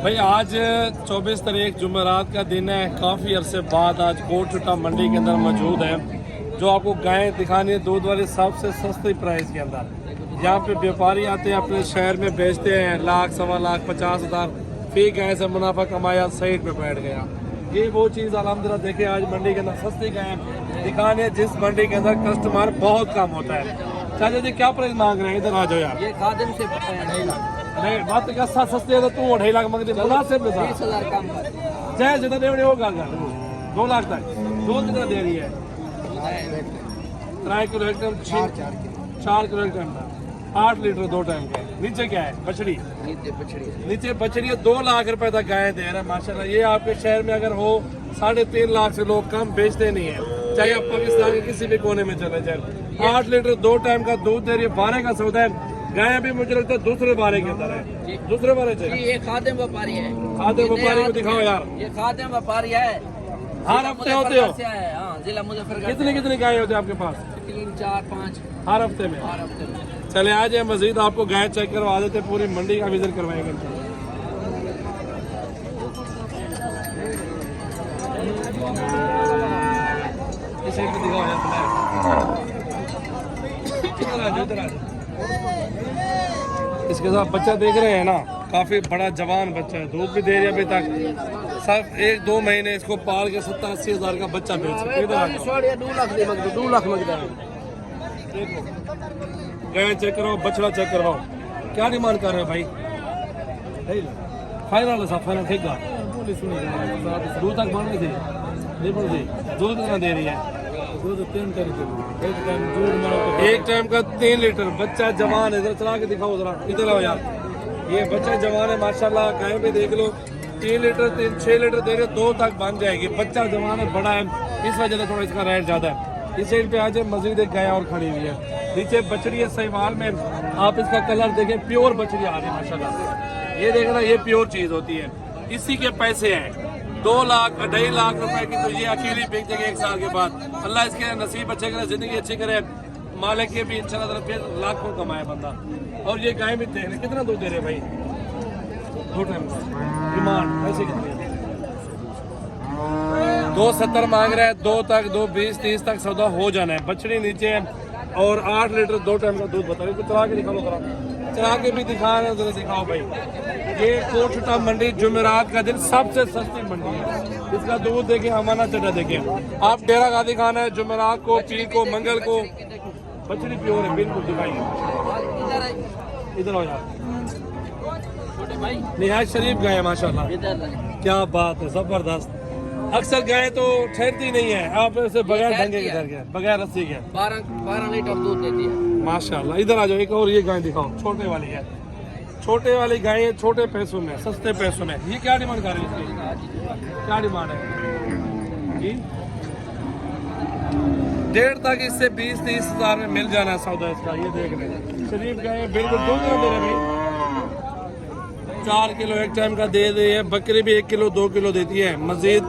भाई आज 24 तारीख जुमेरात का दिन है। काफ़ी अरसे बाद आज कोटटा मंडी के अंदर मौजूद है, जो आपको गायें दिखानी है दूध वाली सबसे सस्ती प्राइस के अंदर। यहाँ पे व्यापारी आते हैं, अपने शहर में बेचते हैं, लाख सवा लाख 50,000 फी गाय से मुनाफा कमाया, साइड पे बैठ गया। ये वो चीज़ अल्हम्दुलिल्लाह देखे आज मंडी के अंदर सस्ती गायें दिखानी है, जिस मंडी के अंदर कस्टमर बहुत कम होता है। चाचा जी क्या प्राइस मांग रहे हैं? इधर आ जाओ यार। ये खादिम से 2.5 लाख। नहीं बात तो क्या सस्ते है तो तू 2.5 लाख मांगते मुनासिब में 20,000 कम कर। चाहे जितना देने होगा 2 लाख तक। दूध कितना दे रही है? 3 किलो एक टाइम, 4 किलो एक टाइम का, 8 लीटर 2 टाइम का। नीचे क्या है? बछड़ी। नीचे बछड़ी है। 2 लाख रुपए तक गाय दे रहा है माशाल्लाह। ये आपके शहर में अगर हो 3.5 लाख से लोग कम बेचते नहीं है, चाहे आप पाकिस्तान के किसी भी कोने में चले जाए। 8 लीटर 2 टाइम का दूध दे रही है। 12 का सौदा है। गाय भी मुझे लगता है दूसरे बारे के अंदर है। दूसरे बारे से ये खादिम व्यापारी है। खादिम व्यापारी को दिखाओ यार। ये खादिम व्यापारी है। हर हफ्ते होते हो? हाँ, जिला मुजफ्फरगढ़। कितनी गाय होते हैं आपके पास? 3, 4, 5 हर हफ्ते में। चले आज ये मजीद आपको गाय चेक करवा देते, पूरी मंडी का विजिट करवाएंगे। इसे दिखाओ यार। इसके साथ बच्चा देख रहे हैं ना, काफी बड़ा जवान बच्चा है, दूध भी दे रही है अभी तक। सब 1-2 महीने इसको पाल के 70-80 हजार का बच्चा बेच सकते। 2 लाख लगता है। गाय चेक करवाओ, बछड़ा चेक करवाओ। क्या डिमांड कर रहे हो भाई? फाइनल साहब, फाइनल ठीक है। दूध तक बढ़ रही थी, दूध कितना दे रही है? दूध 3 एक टाइम का 3 लीटर। बच्चा जवान है, इधर चला के दिखाओ जरा। इधर आओ यार, ये बच्चा जवान है माशाल्लाह। गाय भी देख लो, 3 लीटर 6 लीटर दे रहे, 2 तक बन जाएगी। बच्चा जवान है, बड़ा है, इस वजह से थोड़ा इसका रेट ज्यादा है। इस साइड पे आज मजीद एक गाय और खड़ी हुई है। नीचे बछड़ी है सहीवाल में, आप इसका कलर देखें, प्योर बछड़ी आ रही है माशाल्लाह। ये देखना, ये प्योर चीज होती है, इसी के पैसे हैं। 2 लाख 2.5 लाख रुपए की तो ये अकेली बेच देंगे 1 साल के बाद। अल्लाह इसके नसीब अच्छे करे, जिंदगी अच्छी करे, मालिक के भी इंशाल्लाह फिर लाखों कमाए बंदा। और ये गाय भी देख रहे, कितना दूध दे रहे भाई? 2 टाइम डिमांड पैसे कितने? 2.70 मांग रहे हैं। 2 तक 2.20-30 तक सौदा हो जाना है। बछड़ी नीचे है और 8 लीटर 2 टाइम का दूध बता रहे। तो चला के दिखाओ जरा, चला के भी दिखा रहे हैं, दिखाओ भाई। ये कोटटा मंडी जुमेरात का दिन सबसे सस्ती मंडी है। इसका दूध देखे, हमारा चटा देखे। आप डेरा गादी खाना है जुमेरात को, पीर को, मंगल को। बछड़ी प्योर है बिल्कुल, दिखाइए। इधर आओ यार। निहायत शरीफ गाय है माशाल्लाह। क्या बात है, जबरदस्त। अक्सर गाय तो ठहरती नहीं है, आप इसे बगैर ढंगे के गए, बगैर रस्सी के 12 लीटर दूध देती है माशाल्लाह। इधर आ जाओ, एक और ये गाय दिखाओ, छोटे वाली है। छोटे वाली गाय है, छोटे पैसों में, सस्ते पैसों में। ये क्या डिमांड कर रही है इसकी? क्या डिमांड है जी? 1.5 तक इससे 20-30 हजार में मिल जाना है सौदा इसका। ये देख रहे हैं, शरीफ गाय बिल्कुल दूध दे रहे भाई। 4 किलो एक टाइम का दे रही है। बकरी भी 1 किलो 2 किलो देती है। मजीद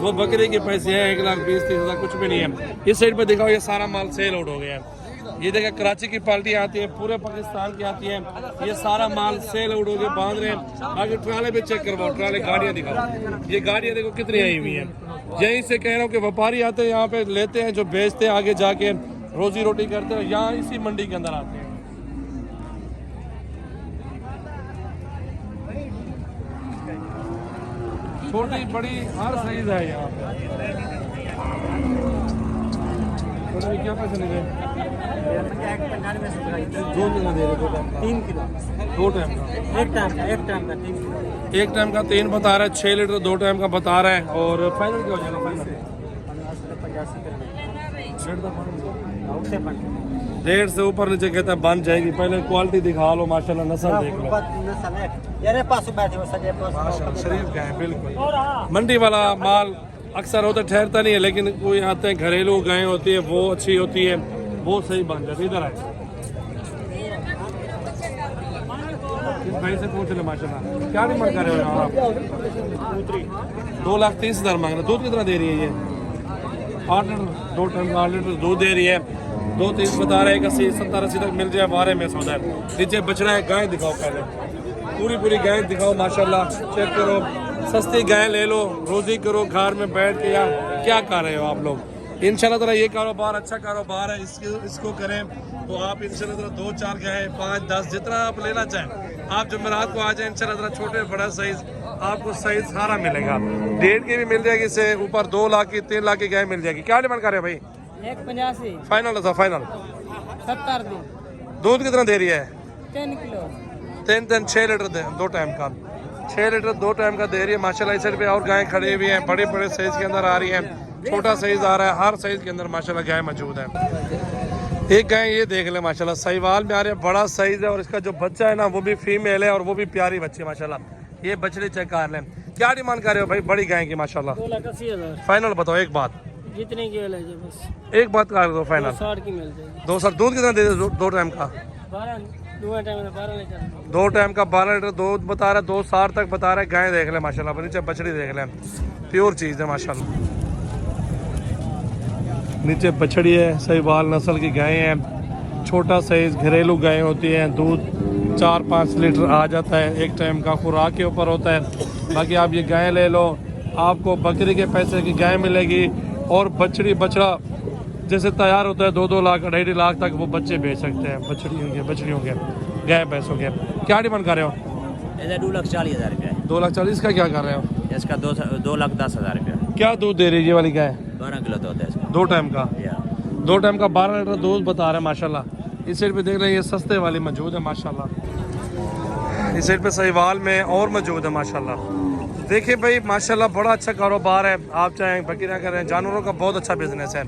वो बकरी के पैसे हैं 1,20,30 हजार, कुछ भी नहीं है। इस साइड पे दिखाओ, ये सारा माल सेल आउट हो गया है। ये देखा, कराची की पार्टी आती है, पूरे पाकिस्तान की आती है। ये सारा माल सेल आउट हो गया, बांध रहे हैं। आगे ट्राले पे चेक करवाओ, ट्राले गाड़ियाँ दिखाओ। ये गाड़ियाँ देखो कितनी आई हुई हैं। यहीं से कह रहा हूँ कि व्यापारी आते हैं, यहाँ पे लेते हैं, जो बेचते हैं, आगे जाके रोजी रोटी करते हैं, यहाँ इसी मंडी के अंदर आते हैं। छोटी बड़ी हर साइज है यहाँ पे। क्या पैसे नहीं दे? 2 किलो दे रहे, 3 किलो 2 टाइम का। एक टाइम का 3 बता रहा है। 6 लीटर 2 टाइम का बता रहा है। और फाइनल क्या हो जाएगा? फाइनल 1.5 से ऊपर नीचे कहता है बन जाएगी। पहले क्वालिटी दिखा लो माशाल्लाह, नस्ल देख लो। शरीफ का है बिल्कुल। मंडी वाला माल अक्सर होता ठहरता नहीं है, लेकिन कोई आते हैं, घरेलू गायें होती है, वो अच्छी होती है, वो सही बन जाती है। इधर आए, इस भाई से पूछ ले माशाल्लाह, क्या डिमांड कर रहे हो यार आप? 2,30,000 मांग रहे। दूध कितना दे रही है ये? 8 लीटर 2 टाइम 8 लीटर दूध दे रही है। 2.30 बता रहे हैं, 80 70-80 तक मिल जाए। 12 में सौदा है। नीचे बछड़ा है, गाय दिखाओ पहले। पूरी गाय दिखाओ माशाल्लाह, चेक करो। सस्ती गाय ले लो, रोजी करो घर में बैठ के, या क्या कर रहे हो आप लोग। इंशाल्लाह ताला ये कारोबार अच्छा कारोबार है, इसको करें तो आप इंशाल्लाह ताला 2-4 गाय 5-10 जितना आप लेना चाहें आप जुमेरात को आ जाए। इंशाल्लाह ताला छोटे बड़ा साइज आपको साइज सारा मिलेगा। 1.5 की भी मिल जाएगी, इससे ऊपर 2 लाख की 3 लाख की गाय मिल जाएगी। क्या डिमांड कर रहे हो भाई? 185 फाइनल था, फाइनल 70 दी। दूध कितना दे रही है? 10 किलो 6 लीटर दे, 2 टाइम का 6 लीटर 2 टाइम का दे रही है माशाल्लाह। इस साइड पे और गाय खड़ी हुई हैं, बड़े बड़े साइज के अंदर आ रही है, छोटा साइज आ रहा है, हर साइज के अंदर माशाल्लाह गाय मौजूद है। एक गाय ये देख ले माशाल्लाह, सहीवाल में आ रही है, बड़ा साइज है, और इसका जो बच्चा है ना वो भी फीमेल है, और वो भी प्यारी बच्ची है माशाल्लाह। ये बछड़ी चेक कर लें। क्या डिमांड कर रहे हो भाई बड़ी गाय की माशाल्लाह? 2,80,000 फाइनल बताओ एक बात, जितने की ले जाए बस। एक बात कर दो फाइनल। 60 की मिल जाएगी। 2 सर दूध कितना दे दो? 2 टाइम का 12 2 टाइम में 12 लीटर 2 टाइम का 12 लीटर दूध बता रहा है, 2 साल तक बता रहा है। गाय देख ले माशाल्लाह, नीचे बछड़ी देख ले, प्योर चीज है माशाल्लाह। नीचे बछड़ी है, सहीवाल नस्ल की गाय है, छोटा साइज घरेलू गाय होती है, दूध 4-5 लीटर आ जाता है, एक टाइम का खुराक के ऊपर होता है। बाकी आप ये गाय ले लो, आपको बकरी के पैसे की गाय मिलेगी, और बछड़ी बछड़ा जैसे तैयार होता है 2-2 लाख 2.5 लाख तक वो बच्चे बेच सकते हैं बछड़ियों के गाय भैंसों के। क्या डिमांड कर रहे हो? ऐसा 2,40,000 रुपया है। 2,40,000 का क्या कर रहे हो? इसका 2,10,000 रुपया। क्या दूध दे रही है ये वाली गाय? 12 किलो दूध है इसका। 2 टाइम का या 2 टाइम का 12 लीटर दूध बता रहे हैं माशाल्लाह। इस साइड पे देख रहे हैं, ये सस्ते वाली मौजूद है माशाल्लाह। इस साइड पे सहीवाल में और मौजूद है माशाल्लाह। देखिए भाई माशाल्लाह बड़ा अच्छा कारोबार है। आप चाहें बकरियां करें, जानवरों का बहुत अच्छा बिजनेस है।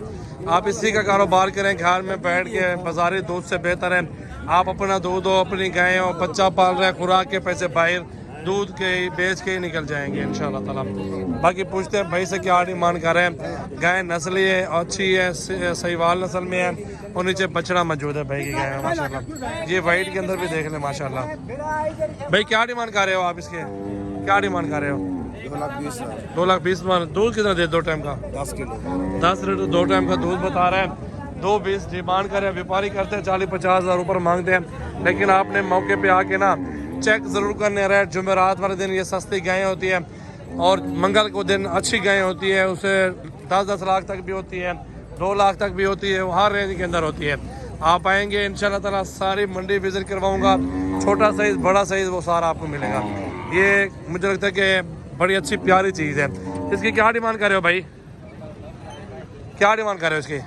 आप इसी का कारोबार करें, घर में बैठ के, बाजारी दूध से बेहतर है आप अपना दूध हो, अपनी गाय हो, बच्चा पाल रहे हैं, खुराक के पैसे बाहर दूध के बेच के ही निकल जाएंगे इंशाल्लाह ताला। बाकी पूछते हैं भाई से क्या डिमांड कर रहे हैं। गाय नस्ली है, अच्छी है, सहीवाल नस्ल में है, और नीचे बछड़ा मौजूद है भाई की गाय में माशाल्लाह। ये वाइट के अंदर भी देख लें माशाल्लाह। भाई क्या डिमांड कर रहे हो आप इसके? क्या डिमांड कर रहे हो? 2,20,000। दूध कितना दे 2 टाइम का? 10 किलो 10 लीटर 2 टाइम का दूध बता रहा है। 2,20 डिमांड कर रहे हैं। व्यापारी करते हैं 40-50 हज़ार ऊपर मांगते हैं, लेकिन आपने मौके पे आके ना चेक ज़रूर करने रहे। जुमेरात वाले दिन ये सस्ती गायें होती है, और मंगल को दिन अच्छी गायें होती है, उसे 10-10 लाख तक भी होती है, 2 लाख तक भी होती है, वो हर रेंज के अंदर होती है। आप आएंगे इंशाल्लाह ताला, सारी मंडी विजिट करवाऊंगा, छोटा साइज़ बड़ा साइज़ वो सारा आपको मिलेगा। ये मुझे लगता है कि बड़ी अच्छी प्यारी चीज़ है। इसकी क्या डिमांड कर रहे हो भाई? क्या डिमांड कर रहे हो इसकी?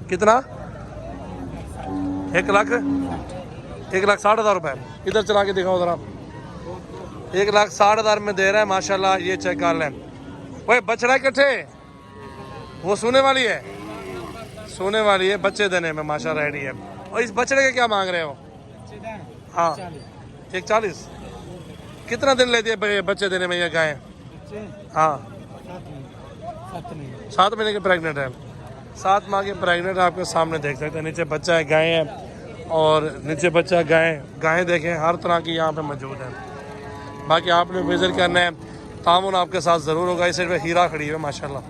कितना? 1,60,000 रुपए। इधर चला के दिखाओ जरा। 1,60,000 में दे रहा है माशाल्लाह। ये चेक कर लें। ओए बछड़ा इकट्ठे, वो सोने वाली है, सोने वाली है, बच्चे देने में माशाल्लाह रेडी है। और इस बछड़े के क्या मांग रहे हो? हाँ 1,40,000। कितना दिन लेती है बच्चे देने में ये गाय? हाँ 7 महीने के प्रेग्नेंट है। 7 माह के प्रेग्नेंट आपके सामने देख सकते हैं। नीचे बच्चा है, गाय है, और नीचे बच्चा गाय देखें, हर तरह की यहाँ पे मौजूद है। बाकी आपने विजिट करना है, तामुन आपके साथ ज़रूर होगा। इस साइड पे हीरा खड़ी है माशाल्लाह।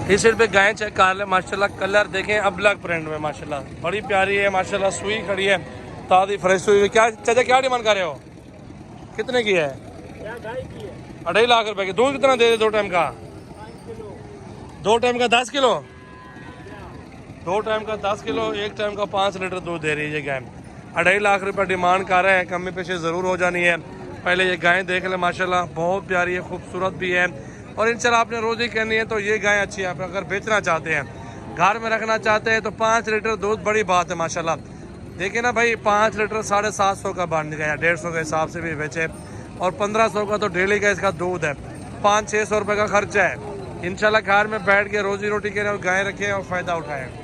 इस साइड पे गाय चेक कर ले माशाल्लाह। कलर देखें अबलग प्रिंट में माशाल्लाह, बड़ी प्यारी है माशाल्लाह। सुई खड़ी है, ताज़ी फ्रेश हुई है। क्या चाचा क्या डिमांड कर रहे हो? कितने की है? 2.5 लाख रुपए की। दूध कितना दे 2 टाइम का? 2 टाइम का 10 किलो 2 टाइम का 10 किलो, 1 टाइम का 5 लीटर दूध दे रही है ये गाय। 2.5 लाख रुपए डिमांड कर रहे हैं। कमी पेशी ज़रूर हो जानी है। पहले ये गाय देख ले माशाल्लाह, बहुत प्यारी है, खूबसूरत भी है, और इंशाल्लाह आपने रोज़ी करनी है तो ये गाय अच्छी है। आप अगर बेचना चाहते हैं, घर में रखना चाहते हैं, तो 5 लीटर दूध बड़ी बात है माशाल्लाह। देखिए ना भाई, 5 लीटर 750 का बन गया, 150 के हिसाब से भी बेचे, और 1500 का तो डेली का इसका दूध है। 500-600 रुपये का खर्चा है। इंशाल्लाह घर में बैठ के रोजी रोटी करें और गाय रखें और फ़ायदा उठाएं।